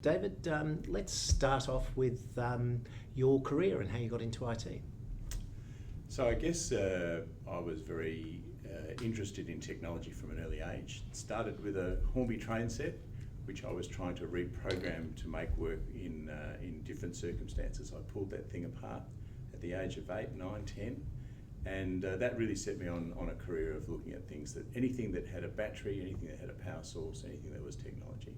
David, let's start off with your career and how you got into IT. So I guess I was very interested in technology from an early age. It started with a Hornby train set, which I was trying to reprogram to make work in different circumstances. I pulled that thing apart at the age of 8, 9, 10, and that really set me on a career of looking at things anything that had a battery, anything that had a power source, anything that was technology.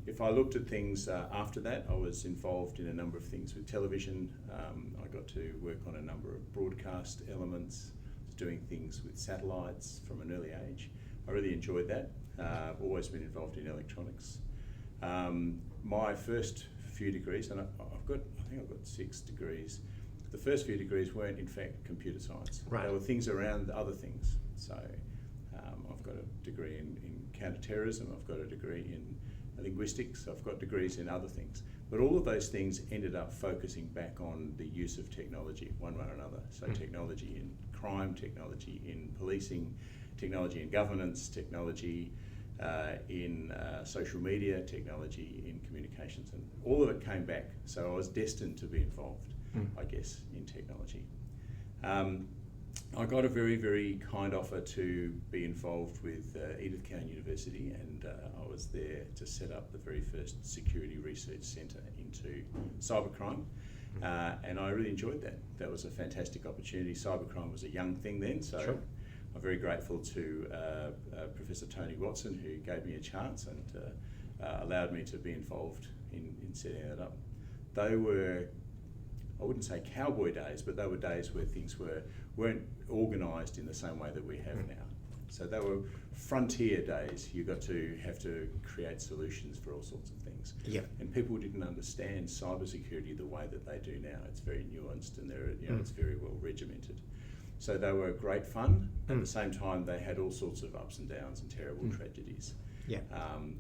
If I looked at things after that, I was involved in a number of things with television. I got to work on a number of broadcast elements, doing things with satellites from an early age. I really enjoyed that. I've always been involved in electronics. My first few degrees, and I think I've got 6 degrees. The first few degrees weren't in fact computer science. Right. They were things around other things. So I've got a degree in counter-terrorism, I've got a degree in linguistics, I've got degrees in other things. But all of those things ended up focusing back on the use of technology, one way or another. So technology in crime, technology in policing, technology in governance, technology in social media, technology in communications, and all of it came back. So I was destined to be involved, I guess, in technology. I got a very, very kind offer to be involved with Edith Cowan University, and I was there to set up the very first security research centre into cybercrime, and I really enjoyed that. That was a fantastic opportunity. Cybercrime was a young thing then, so sure. I'm very grateful to Professor Tony Watson, who gave me a chance and allowed me to be involved in setting that up. They were, I wouldn't say cowboy days, but they were days where things weren't organised in the same way that we have now. So they were frontier days. You got to have to create solutions for all sorts of things. Yep. And people didn't understand cybersecurity the way that they do now. It's very nuanced and it's very well regimented. So they were great fun. At the same time, they had all sorts of ups and downs and terrible tragedies. Yeah.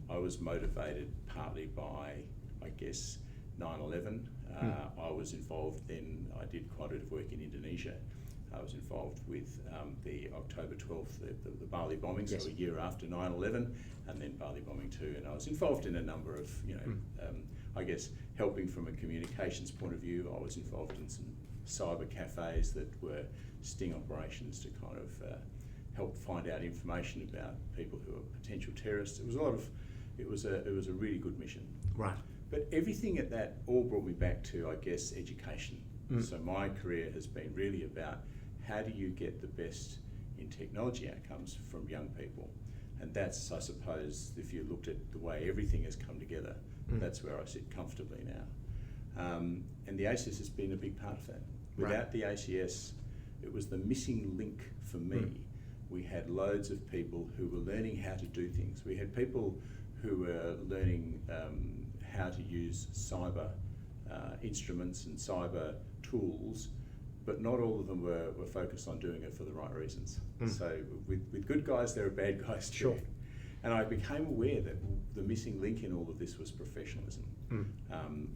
I was motivated partly by, I guess, 9/11. I was involved then, I did quite a bit of work in Indonesia. I was involved with the October 12th, the Bali bombing, yes. So a year after 9/11, and then Bali bombing too. And I was involved in a number of, I guess, helping from a communications point of view. I was involved in some cyber cafes that were sting operations to kind of help find out information about people who are potential terrorists. It was it was a really good mission. Right. But everything at that all brought me back to, I guess, education. So my career has been really about how do you get the best in technology outcomes from young people. And that's, I suppose, if you looked at the way everything has come together, that's where I sit comfortably now. And the ACS has been a big part of that. Without the ACS, it was the missing link for me. We had loads of people who were learning how to do things. We had people who were learning how to use cyber instruments and cyber tools, but not all of them were focused on doing it for the right reasons. So with good guys, there are bad guys too. Sure. And I became aware that the missing link in all of this was professionalism.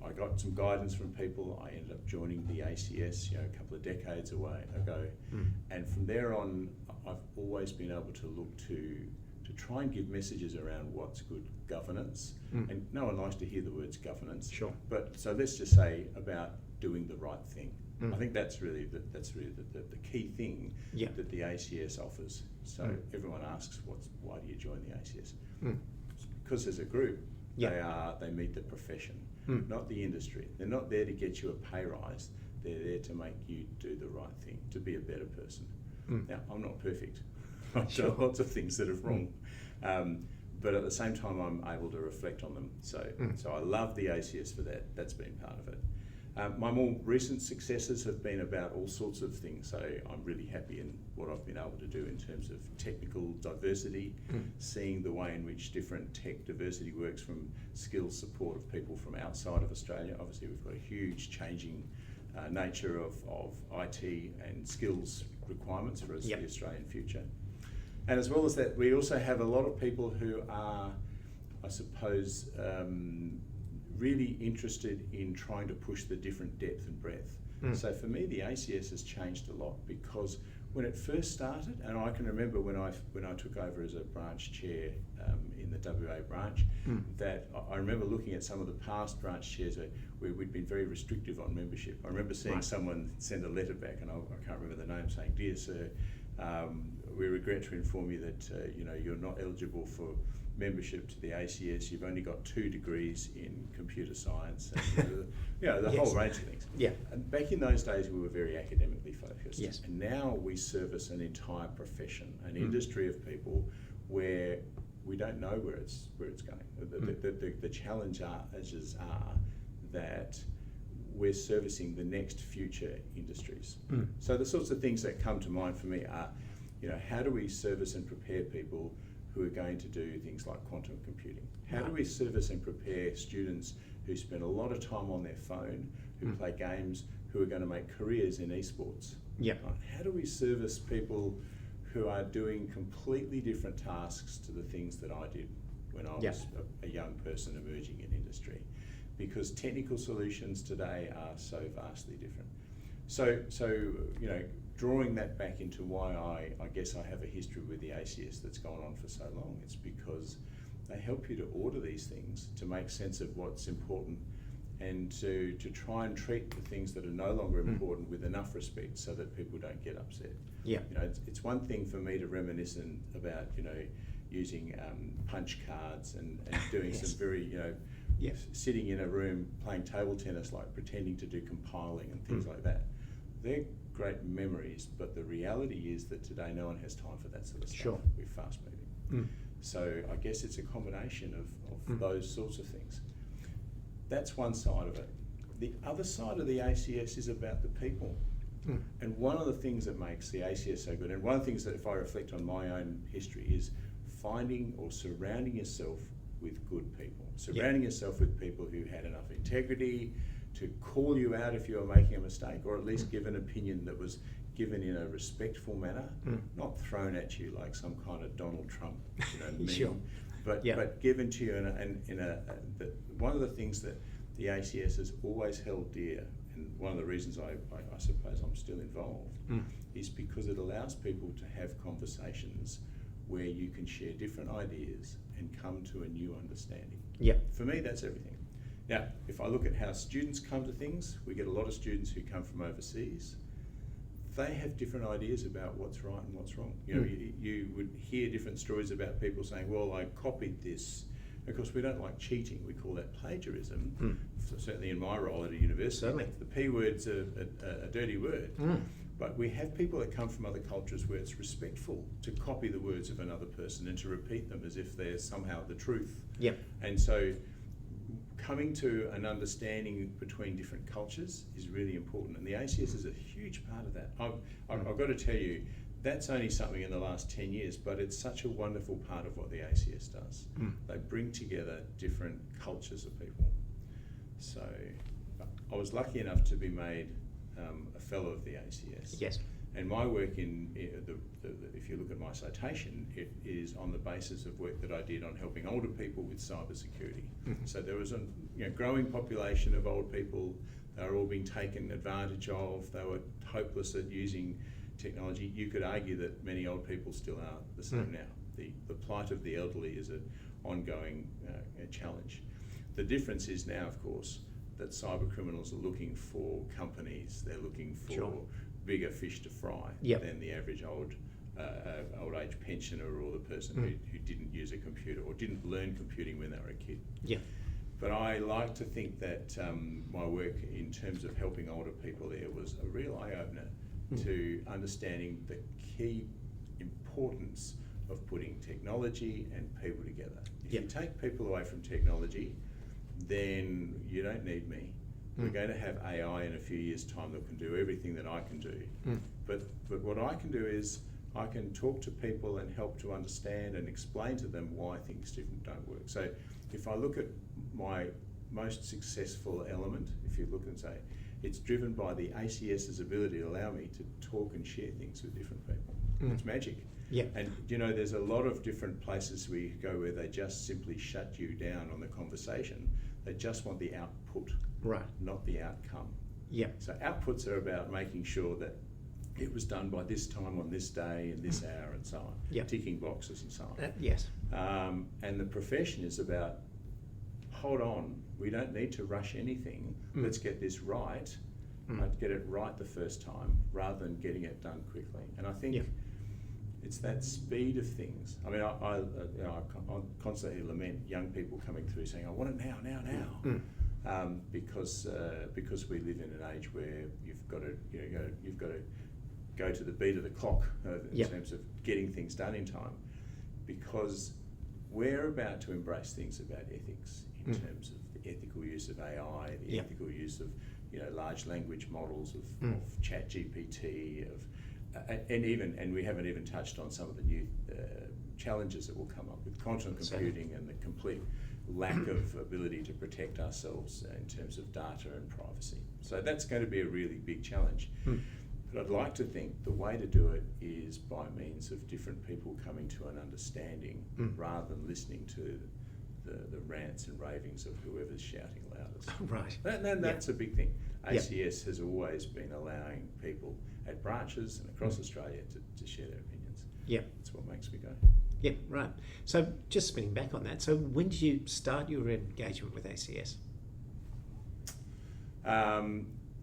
I got some guidance from people. I ended up joining the ACS, a couple of decades ago. And from there on, I've always been able to look to try and give messages around what's good governance. And no one likes to hear the words governance. Sure. But so let's just say about doing the right thing. I think that's really the key thing that the ACS offers. So everyone asks, why do you join the ACS? Because as a group, they meet the profession, not the industry. They're not there to get you a pay rise. They're there to make you do the right thing, to be a better person. Now, I'm not perfect. I've done lots of things that are wrong. But at the same time, I'm able to reflect on them. So I love the ACS for that. That's been part of it. My more recent successes have been about all sorts of things. So I'm really happy in what I've been able to do in terms of technical diversity, seeing the way in which different tech diversity works from skills support of people from outside of Australia. Obviously, we've got a huge changing nature of IT and skills requirements for the Australian future. And as well as that, we also have a lot of people who are, I suppose, really interested in trying to push the different depth and breadth. So for me, the ACS has changed a lot because when it first started, and I can remember when I took over as a branch chair in the WA branch, that I remember looking at some of the past branch chairs where we'd been very restrictive on membership. I remember seeing someone send a letter back, and I can't remember the name, saying, "Dear sir, we regret to inform you that you're not eligible for membership to the ACS. You've only got 2 degrees in computer science," and the whole range of things. Yeah. And back in those days, we were very academically focused. Yes. And now we service an entire profession, an industry of people where we don't know where it's going. The challenges are that we're servicing the next future industries. So the sorts of things that come to mind for me are, how do we service and prepare people who are going to do things like quantum computing? How do we service and prepare students who spend a lot of time on their phone, who play games, who are going to make careers in esports? Yeah. How do we service people who are doing completely different tasks to the things that I did when I was a young person emerging in industry? Because technical solutions today are so vastly different. So drawing that back into why I guess I have a history with the ACS that's gone on for so long, it's because they help you to order these things, to make sense of what's important, and to try and treat the things that are no longer important with enough respect so that people don't get upset. Yeah. It's one thing for me to reminisce about using punch cards and doing some very sitting in a room playing table tennis, like pretending to do compiling and things like that. They're great memories, but the reality is that today no one has time for that sort of stuff. Sure. We're fast moving. So I guess it's a combination of those sorts of things. That's one side of it. The other side of the ACS is about the people. And one of the things that makes the ACS so good, and one of the things that, if I reflect on my own history, is finding or surrounding yourself with good people. Surrounding yourself with people who had enough integrity to call you out if you were making a mistake, or at least give an opinion that was given in a respectful manner, not thrown at you like some kind of Donald Trump meme, Sure. but given to you one of the things that the ACS has always held dear, and one of the reasons I suppose I'm still involved, is because it allows people to have conversations where you can share different ideas and come to a new understanding. Yeah. For me, that's everything. Now, if I look at how students come to things, we get a lot of students who come from overseas. They have different ideas about what's right and what's wrong. You would hear different stories about people saying, well, I copied this. Of course, we don't like cheating. We call that plagiarism. So certainly in my role at a university, Certainly. the P word's a dirty word. But we have people that come from other cultures where it's respectful to copy the words of another person and to repeat them as if they're somehow the truth. Yep. And so coming to an understanding between different cultures is really important, and the ACS is a huge part of that. I've got to tell you, that's only something in the last 10 years, but it's such a wonderful part of what the ACS does. They bring together different cultures of people. So I was lucky enough to be made a fellow of the ACS. Yes. And my work if you look at my citation, it is on the basis of work that I did on helping older people with cybersecurity. So there was a growing population of old people. They were all being taken advantage of. They were hopeless at using technology. You could argue that many old people still are the same now. The plight of the elderly is an ongoing challenge. The difference is now, of course, that cyber criminals are looking for companies. They're looking for bigger fish to fry than the average old age pensioner or the person who didn't use a computer or didn't learn computing when they were a kid. Yeah. But I like to think that my work in terms of helping older people there was a real eye-opener to understanding the key importance of putting technology and people together. If you take people away from technology, then you don't need me. We're going to have AI in a few years' time that can do everything that I can do. But what I can do is I can talk to people and help to understand and explain to them why things don't work. So if I look at my most successful element, if you look and say, it's driven by the ACS's ability to allow me to talk and share things with different people. It's magic. Yeah. And there's a lot of different places where you go where they just simply shut you down on the conversation. They just want the output, Right. not the outcome. Yeah. So outputs are about making sure that it was done by this time on this day and this hour and so on, Yep. ticking boxes and so on. Yes. And the profession is about, hold on, we don't need to rush anything. Let's get this right. Get it right the first time rather than getting it done quickly. And I think it's that speed of things. I mean, I constantly lament young people coming through saying, "I want it now, because we live in an age where you've got to go to the beat of the clock in terms of getting things done in time, because we're about to embrace things about ethics in terms of the ethical use of AI, the ethical use of large language models of ChatGPT, and we haven't even touched on some of the new challenges that will come up with quantum computing and the complete lack of ability to protect ourselves in terms of data and privacy. So that's going to be a really big challenge. But I'd like to think the way to do it is by means of different people coming to an understanding rather than listening to the rants and ravings of whoever's shouting loudest. Right. That's a big thing. ACS has always been allowing people at branches and across Australia to share their opinions. That's what makes me go. Yeah, right. So just spinning back on that, so when did you start your engagement with ACS?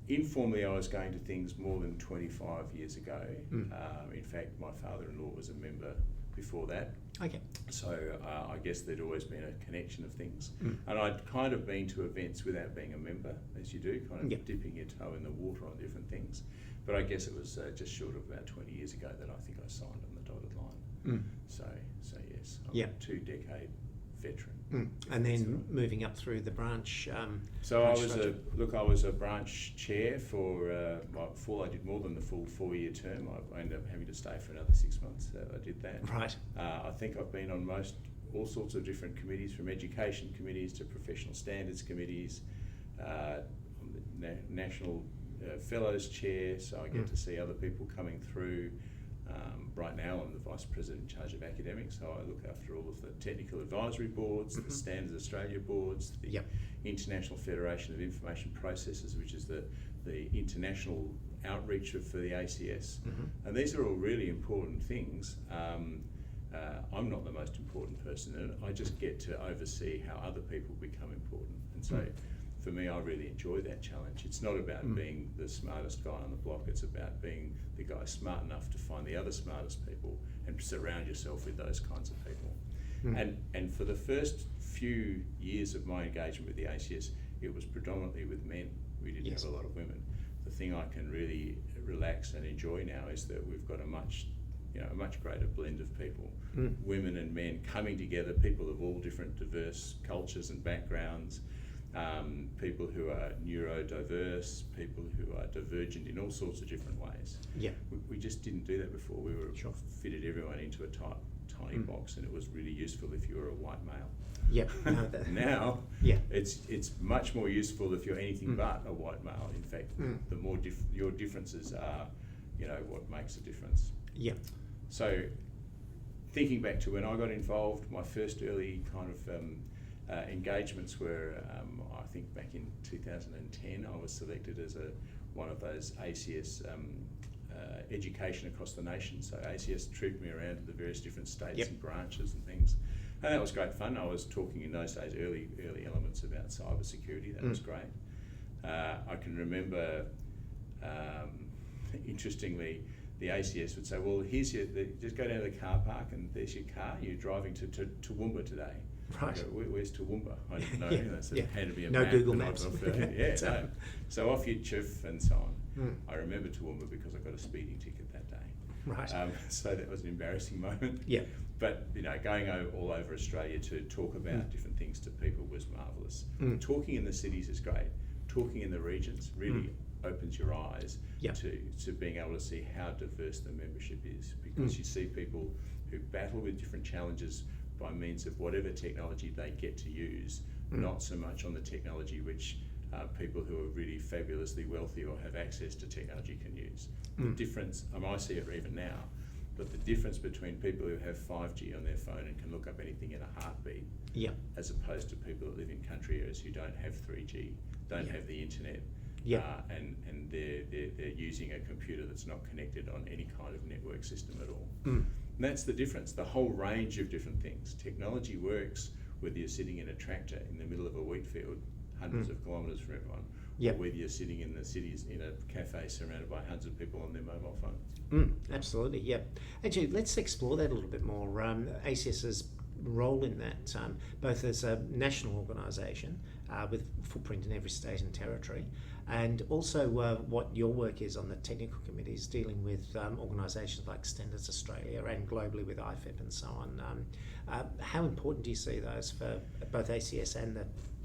Informally, I was going to things more than 25 years ago. In fact, my father-in-law was a member before that. Okay. So I guess there'd always been a connection of things. And I'd kind of been to events without being a member, as you do, kind of dipping your toe in the water on different things. But I guess it was just short of about 20 years ago that I think I signed on the dotted line. So yes, I'm a 2-decade veteran. And then moving up through the branch. So I was a branch chair for I did more than the full 4-year term. I ended up having to stay for another 6 months. I did that. Right. I think I've been on all sorts of different committees, from education committees to professional standards committees. I'm the National Fellows Chair, so I get to see other people coming through. Right now I'm the Vice President in charge of academics, so I look after all of the technical advisory boards, the Standards Australia boards, the International Federation of Information Processors, which is the international outreach for the ACS. And these are all really important things. I'm not the most important person in it. I just get to oversee how other people become important. And so for me, I really enjoy that challenge. It's not about being the smartest guy on the block, it's about being the guy smart enough to find the other smartest people and surround yourself with those kinds of people. And for the first few years of my engagement with the ACS, it was predominantly with men. We didn't have a lot of women. The thing I can really relax and enjoy now is that we've got a much greater blend of people, women and men coming together, people of all different diverse cultures and backgrounds, people who are neurodiverse, people who are divergent in all sorts of different ways. We just didn't do that before. We fitted everyone into a tiny box, and it was really useful if you were a white male. Now it's much more useful if you're anything but a white male. In fact, the more your differences are, what makes a difference. So thinking back to when I got involved, my first early kind of engagements were, I think back in 2010, I was selected as one of those ACS education across the nation. So ACS trooped me around to the various different states and branches and things. And that was great fun. I was talking in those days early elements about cybersecurity. That was great. I can remember, interestingly, the ACS would say, well, just go down to the car park and there's your car. You're driving to Toowoomba today. Right. Go, where's Toowoomba? I didn't know. So handed me a no map. Google Maps. So off you chuff and so on. I remember Toowoomba because I got a speeding ticket that day. Right. So that was an embarrassing moment. But going all over Australia to talk about different things to people was marvellous. Talking in the cities is great. Talking in the regions really opens your eyes to being able to see how diverse the membership is, because you see people who battle with different challenges by means of whatever technology they get to use, not so much on the technology which people who are really fabulously wealthy or have access to technology can use. The difference, I see it even now, but the difference between people who have 5G on their phone and can look up anything in a heartbeat, as opposed to people that live in country areas who don't have 3G, don't have the internet, and they're using a computer that's not connected on any kind of network system at all. Mm. And that's the difference. The whole range of different things. Technology works whether you're sitting in a tractor in the middle of a wheat field, hundreds of kilometres from everyone, Yep. or whether you're sitting in the cities in a cafe surrounded by hundreds of people on their mobile phones. Absolutely, yeah. Actually, let's explore that a little bit more. ACS's role in that, both as a national organisation with footprint in every state and territory, and also what your work is on the technical committees dealing with organisations like Standards Australia and globally with IFEP and so on. How important do you see those for both ACS and the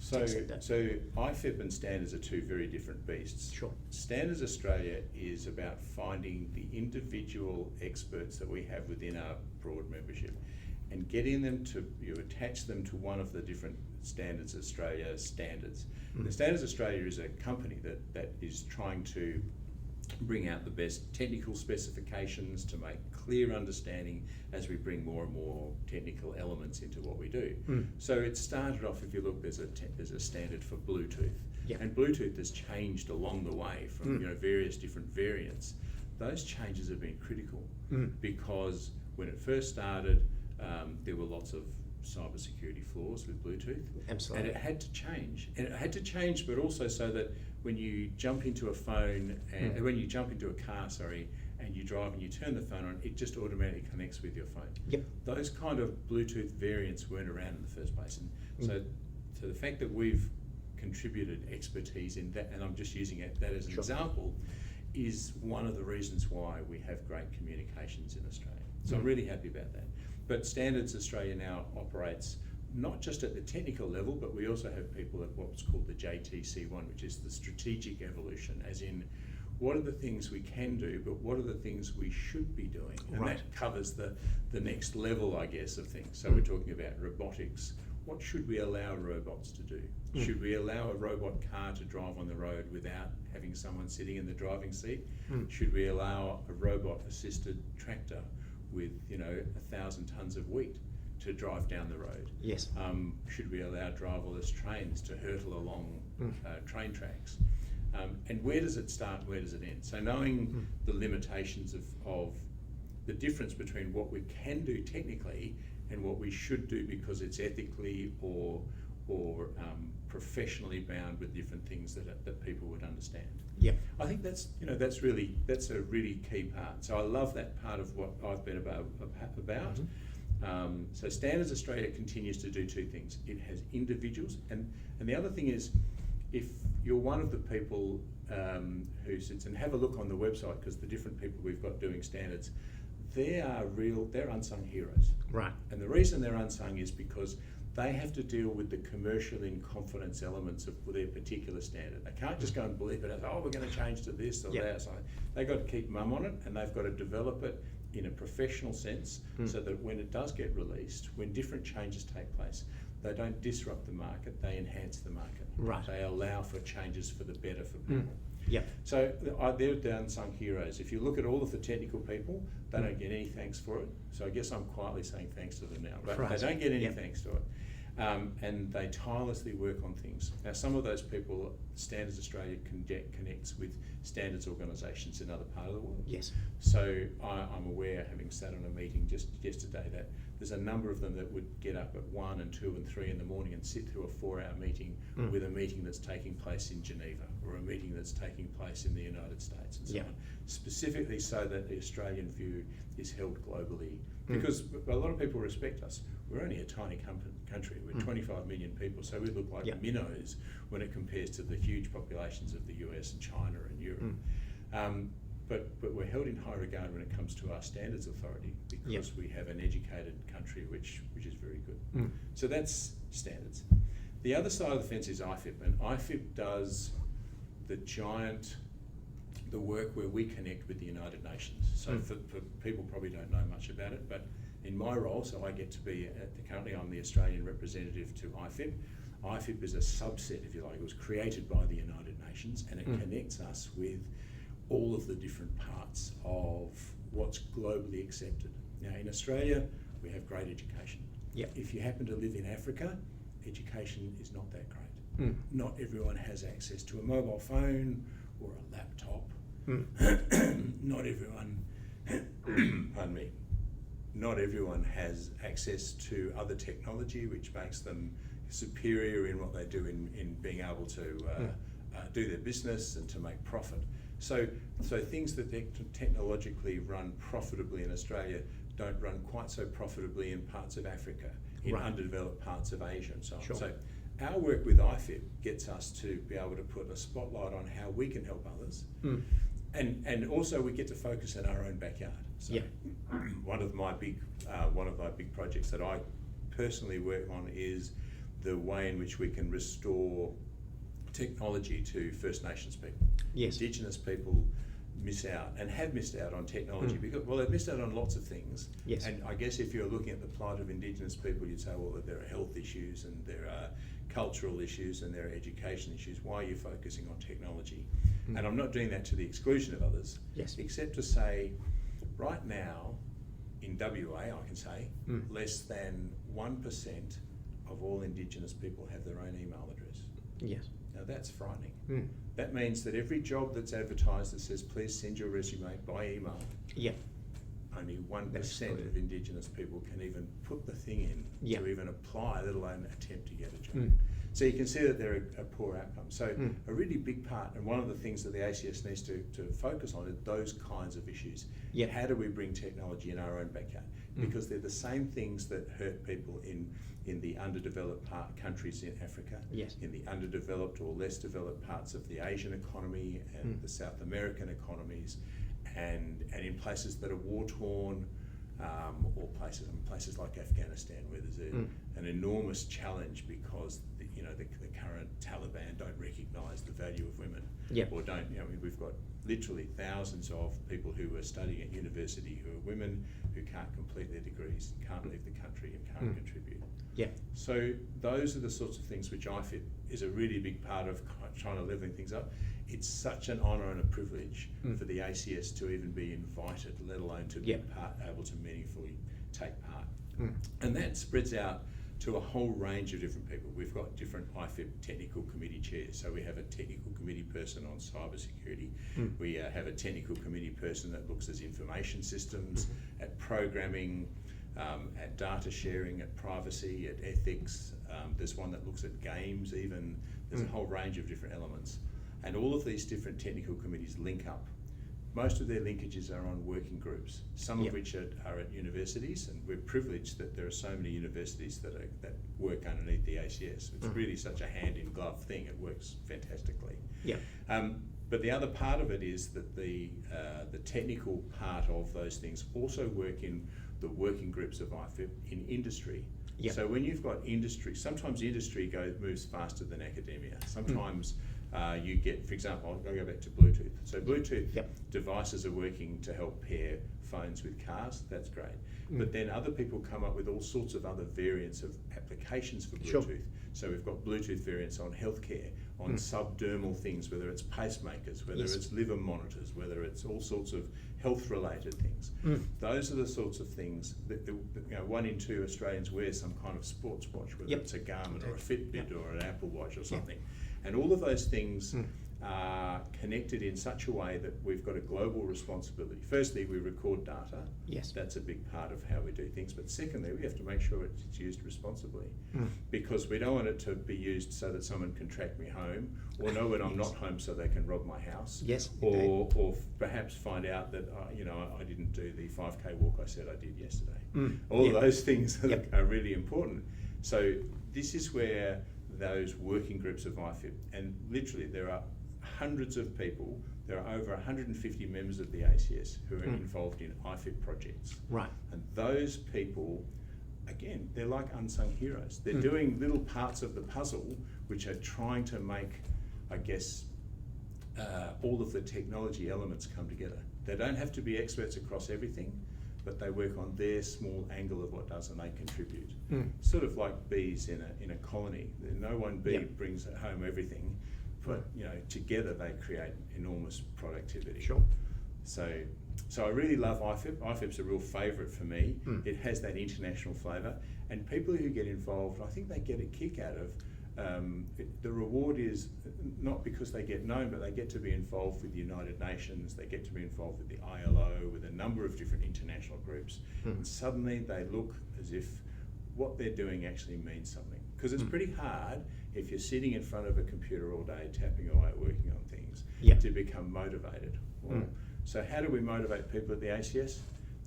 tech sector? So IFEP and Standards are two very different beasts. Sure. Standards Australia is about finding the individual experts that we have within our broad membership and getting them to, you attach them to one of the different Standards Australia standards. The Standards Australia is a company that is trying to bring out the best technical specifications to make clear understanding as we bring more and more technical elements into what we do. So it started off, if you look, there's a standard for Bluetooth. Yep. And Bluetooth has changed along the way from various different variants. Those changes have been critical because when it first started, there were lots of cybersecurity flaws with Bluetooth. Absolutely. And it had to change. And it had to change, but also so that when you jump into a phone, and when you jump into a car, and you drive and you turn the phone on, it just automatically connects with your phone. Yep. Those kind of Bluetooth variants weren't around in the first place. And so the fact that we've contributed expertise in that, and I'm just using that as an example, is one of the reasons why we have great communications in Australia. So I'm really happy about that. But Standards Australia now operates not just at the technical level, but we also have people at what's called the JTC1, which is the strategic evolution, as in what are the things we can do, but what are the things we should be doing? And that covers the next level, I guess, of things. So we're talking about robotics. What should we allow robots to do? Should we allow a robot car to drive on the road without having someone sitting in the driving seat? Should we allow a robot-assisted tractor with 1,000 tonnes of wheat to drive down the road? Yes. Should we allow driverless trains to hurtle along train tracks? And where does it start, where does it end? So knowing the limitations of the difference between what we can do technically and what we should do because it's ethically or professionally bound with different things that people would understand. Yeah. I think that's a really key part. So I love that part of what I've been about. So Standards Australia continues to do two things. It has individuals, and the other thing is, if you're one of the people who sits, and have a look on the website, because the different people we've got doing standards, they're unsung heroes. Right. And the reason they're unsung is because they have to deal with the commercial in confidence elements of their particular standard. They can't just go and believe it as, we're going to change to this or that. So they've got to keep mum on it, and they've got to develop it in a professional sense so that when it does get released, when different changes take place, they don't disrupt the market, they enhance the market. Right. They allow for changes for the better for people. Yeah. So they're the unsung heroes. If you look at all of the technical people, they don't get any thanks for it. So I guess I'm quietly saying thanks to them now, but they don't get any thanks to it. And they tirelessly work on things. Now, some of those people, Standards Australia connects with standards organisations in other part of the world. Yes. So I'm aware, having sat on a meeting just yesterday, that there's a number of them that would get up at 1 and 2 and 3 in the morning and sit through a 4-hour meeting with a meeting that's taking place in Geneva or a meeting that's taking place in the United States and so on, specifically so that the Australian view is held globally. Because a lot of people respect us. We're only a tiny country. We're 25 million people, so we look like minnows when it compares to the huge populations of the US and China and Europe. But we're held in high regard when it comes to our standards authority because we have an educated country which is very good. So that's standards. The other side of the fence is IFEP, and IFEP does the work where we connect with the United Nations. So for people probably don't know much about it, but in my role, so I get to be, currently I'm the Australian representative to IFEP. IFEP is a subset, if you like. It was created by the United Nations, and it connects us with all of the different parts of what's globally accepted. Now, in Australia, we have great education. Yep. If you happen to live in Africa, education is not that great. Not everyone has access to a mobile phone or a laptop. Not everyone, pardon me, not everyone has access to other technology which makes them superior in what they do in being able to do their business and to make profit. So things that technologically run profitably in Australia don't run quite so profitably in parts of Africa, in underdeveloped parts of Asia and so on. Sure. So our work with IFIP gets us to be able to put a spotlight on how we can help others. And also we get to focus in our own backyard. So one of my big projects that I personally work on is the way in which we can restore technology to First Nations people. Yes. Indigenous people miss out and have missed out on technology because, well, they've missed out on lots of things. Yes. And I guess if you're looking at the plight of Indigenous people, you'd say, well, there are health issues and there are cultural issues and there are education issues. Why are you focusing on technology? And I'm not doing that to the exclusion of others, except to say, right now, in WA, I can say, less than 1% of all Indigenous people have their own email address. Yes. Now that's frightening. That means that every job that's advertised that says, please send your resume by email, only 1% of Indigenous people can even put the thing in to even apply, let alone attempt to get a job. So you can see that there are poor outcomes. So a really big part, and one of the things that the ACS needs to focus on are those kinds of issues. How do we bring technology in our own backyard? Because they're the same things that hurt people in the underdeveloped countries in Africa, in the underdeveloped or less developed parts of the Asian economy and the South American economies, and in places that are war-torn, or places like Afghanistan, where there's an enormous challenge because the current Taliban don't recognise the value of women, or don't. We've got literally thousands of people who are studying at university who are women who can't complete their degrees, can't leave the country, and can't contribute. So those are the sorts of things which I feel is a really big part of trying to levelling things up. It's such an honour and a privilege for the ACS to even be invited, let alone to be able to meaningfully take part. And that spreads out to a whole range of different people. We've got different IFIP technical committee chairs. So we have a technical committee person on cybersecurity. We have a technical committee person that looks at information systems, at programming, at data sharing, at privacy, at ethics. There's one that looks at games even. There's a whole range of different elements. And all of these different technical committees link up. Most of their linkages are on working groups, some of which are at universities, and we're privileged that there are so many universities that work underneath the ACS. It's really such a hand-in-glove thing. It works fantastically. But the other part of it is that the technical part of those things also work in the working groups of IFIP in industry. So when you've got industry, sometimes industry moves faster than academia. Sometimes you get, for example, I'll go back to Bluetooth. So Bluetooth devices are working to help pair phones with cars. That's great. But then other people come up with all sorts of other variants of applications for Bluetooth. So we've got Bluetooth variants on healthcare, on subdermal things, whether it's pacemakers, whether it's liver monitors, whether it's all sorts of health-related things. Those are the sorts of things that 1 in 2 Australians wear some kind of sports watch, whether it's a Garmin or a Fitbit or an Apple Watch or something. And all of those things are connected in such a way that we've got a global responsibility. Firstly, we record data. That's a big part of how we do things. But secondly, we have to make sure it's used responsibly, because we don't want it to be used so that someone can track me home, or know when I'm not home so they can rob my house, or perhaps find out that I didn't do the 5K walk I said I did yesterday. All of those things are really important. So this is where those working groups of IFIP, and literally there are hundreds of people, there are over 150 members of the ACS who are involved in IFIP projects. And those people, again, they're like unsung heroes. They're doing little parts of the puzzle which are trying to make, I guess, all of the technology elements come together. They don't have to be experts across everything, but they work on their small angle of what does, and they contribute. Sort of like bees in a colony. No one bee brings home everything, but together they create enormous productivity. So I really love IFIP. IFIP's a real favourite for me. It has that international flavour, and people who get involved, I think they get a kick out of the reward is not because they get known, but they get to be involved with the United Nations, they get to be involved with the ILO, with a number of different international groups, and suddenly they look as if what they're doing actually means something. Because it's pretty hard if you're sitting in front of a computer all day, tapping away, working on things, to become motivated. Well, so how do we motivate people at the ACS?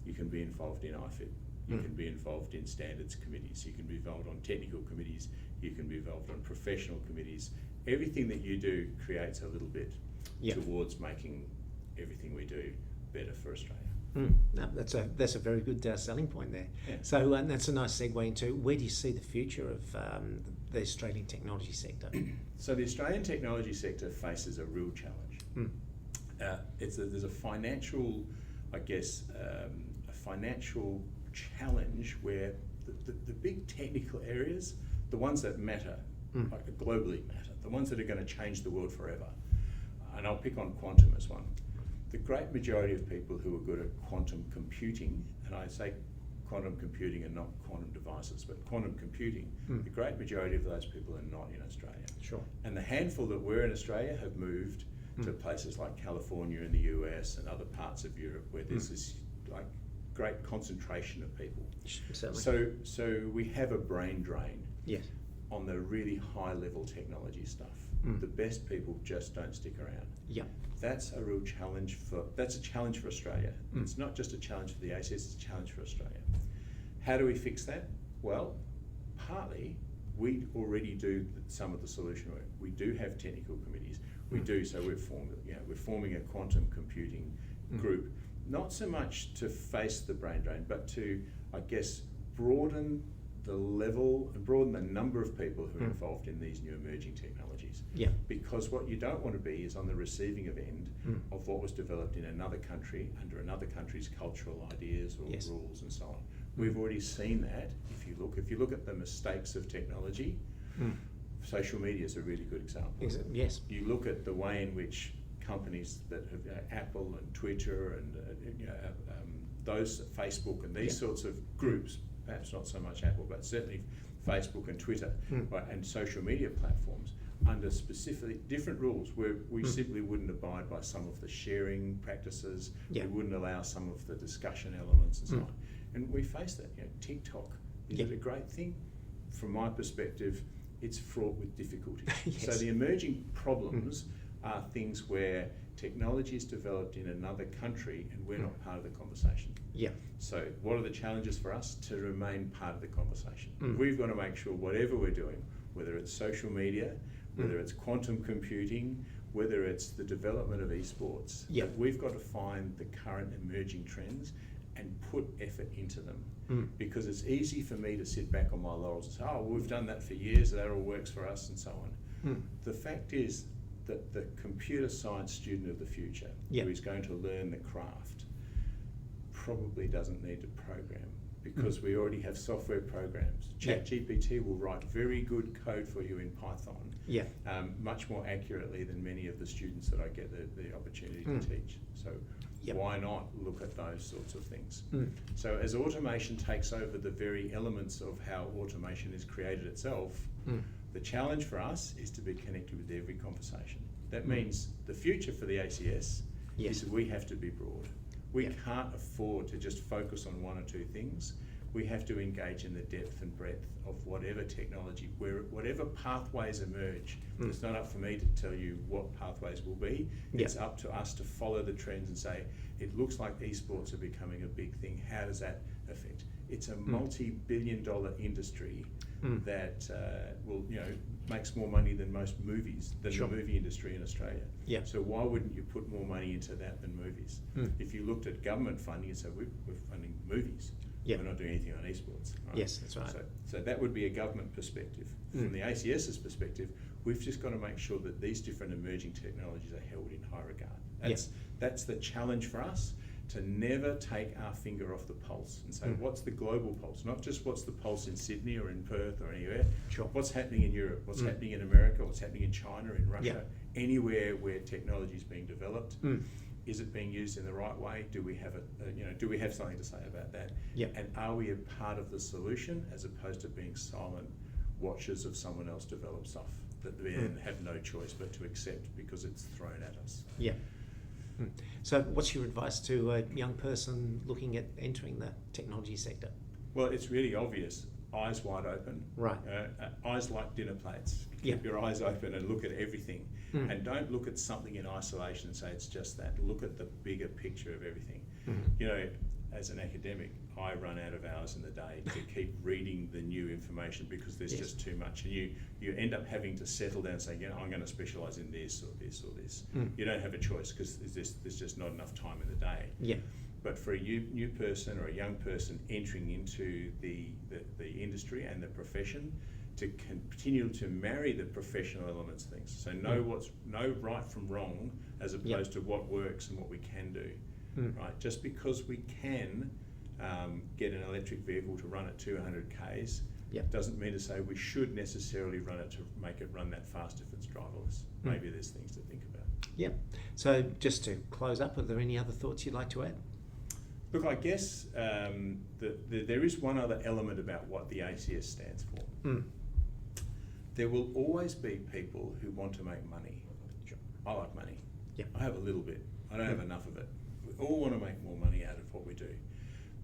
You can be involved in IFIT. You can be involved in standards committees. You can be involved on technical committees. You can be involved on professional committees. Everything that you do creates a little bit towards making everything we do better for Australia. No, that's a very good selling point there. Yeah. So that's a nice segue into where do you see the future of the Australian technology sector? So the Australian technology sector faces a real challenge. There's a financial, I guess, a financial challenge where the big technical areas, the ones that matter, like globally matter, the ones that are going to change the world forever, and I'll pick on quantum as one. The great majority of people who are good at quantum computing, and I say quantum computing and not quantum devices, but quantum computing, the great majority of those people are not in Australia. Sure. And the handful that were in Australia have moved to places like California in the US and other parts of Europe where there's this like great concentration of people. Certainly. So we have a brain drain on the really high level technology stuff. The best people just don't stick around. Yeah. That's a real challenge that's a challenge for Australia. It's not just a challenge for the ACS, it's a challenge for Australia. How do we fix that? Well, partly we already do some of the solution work. We do have technical committees. We do, so we're forming a quantum computing group, not so much to face the brain drain, but to, I guess, broaden the level and broaden the number of people who are involved in these new emerging technologies. Yeah. Because what you don't want to be is on the receiving end of what was developed in another country under another country's cultural ideas or rules and so on. We've already seen that. If you look at the mistakes of technology, social media is a really good example. Yes. You look at the way in which companies that have Apple and Twitter and those Facebook and these sorts of groups, perhaps not so much Apple, but certainly Facebook and Twitter and social media platforms under specific different rules where we simply wouldn't abide by some of the sharing practices, we wouldn't allow some of the discussion elements and so on. And we face that. TikTok, is it a great thing? From my perspective, it's fraught with difficulty. So the emerging problems are things where technology is developed in another country and we're not part of the conversation. Yeah. So what are the challenges for us to remain part of the conversation? We've got to make sure whatever we're doing, whether it's social media, whether it's quantum computing, whether it's the development of esports, that we've got to find the current emerging trends and put effort into them. Because it's easy for me to sit back on my laurels and say, oh, we've done that for years, that all works for us and so on. The fact is that the computer science student of the future who is going to learn the craft probably doesn't need to program because we already have software programs. ChatGPT will write very good code for you in Python, much more accurately than many of the students that I get the opportunity to teach. So why not look at those sorts of things? So as automation takes over the very elements of how automation is created itself, the challenge for us is to be connected with every conversation. That means the future for the ACS is that we have to be broad. We can't afford to just focus on one or two things. We have to engage in the depth and breadth of whatever technology, whatever pathways emerge. It's not up for me to tell you what pathways will be. It's up to us to follow the trends and say, it looks like esports are becoming a big thing. How does that affect? It's a multi-billion-dollar industry that makes more money than most movies, than the movie industry in Australia. So why wouldn't you put more money into that than movies? If you looked at government funding and said, we're funding movies, we're not doing anything on esports. Right? Yes, that's right. So that would be a government perspective. From the ACS's perspective, we've just got to make sure that these different emerging technologies are held in high regard. That's the challenge for us, to never take our finger off the pulse and say, what's the global pulse? Not just what's the pulse in Sydney or in Perth or anywhere. What's happening in Europe? What's happening in America? What's happening in China, in Russia? Anywhere where technology is being developed. Is it being used in the right way? Do we have do we have something to say about that? And are we a part of the solution as opposed to being silent watchers of someone else develop stuff that we then have no choice but to accept because it's thrown at us. Yeah. So what's your advice to a young person looking at entering the technology sector? Well, it's really obvious. Eyes wide open. Right. Eyes like dinner plates. Keep your eyes open and look at everything. And don't look at something in isolation and say it's just that. Look at the bigger picture of everything. You know, as an academic, I run out of hours in the day to keep reading the new information because there's just too much. And you end up having to settle down and say, you know, I'm going to specialise in this or this or this. You don't have a choice because there's just not enough time in the day. Yeah. But for a new person or a young person entering into the industry and the profession, to continue to marry the professional elements of things. So know right from wrong as opposed to what works and what we can do. Right? Just because we can get an electric vehicle to run at 200 k's doesn't mean to say we should necessarily run it to make it run that fast if it's driverless. Maybe there's things to think about. Yeah. So just to close up, are there any other thoughts you'd like to add? Look, I guess there is one other element about what the ACS stands for. There will always be people who want to make money. Sure. I like money. Yeah. I have a little bit. I don't have enough of it. We all want to make more money out of what we do.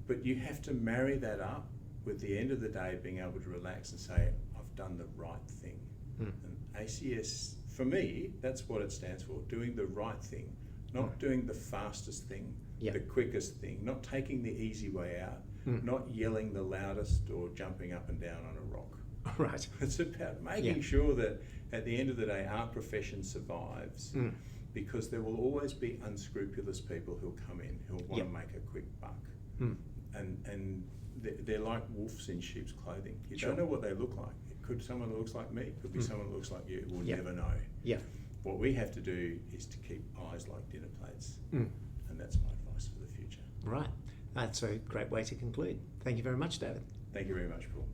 But you have to marry that up with the end of the day being able to relax and say, I've done the right thing. And ACS, for me, that's what it stands for, doing the right thing. Not doing the fastest thing, the quickest thing, not taking the easy way out, not yelling the loudest or jumping up and down on a rock. Right. It's about making sure that at the end of the day our profession survives because there will always be unscrupulous people who'll come in who'll want to make a quick buck. And they're like wolves in sheep's clothing. You don't know what they look like. It could be someone that looks like me, it could be someone that looks like you. We'll never know. Yeah. What we have to do is to keep eyes like dinner plates. And that's my advice for the future. Right. That's a great way to conclude. Thank you very much, David. Thank you very much, Paul.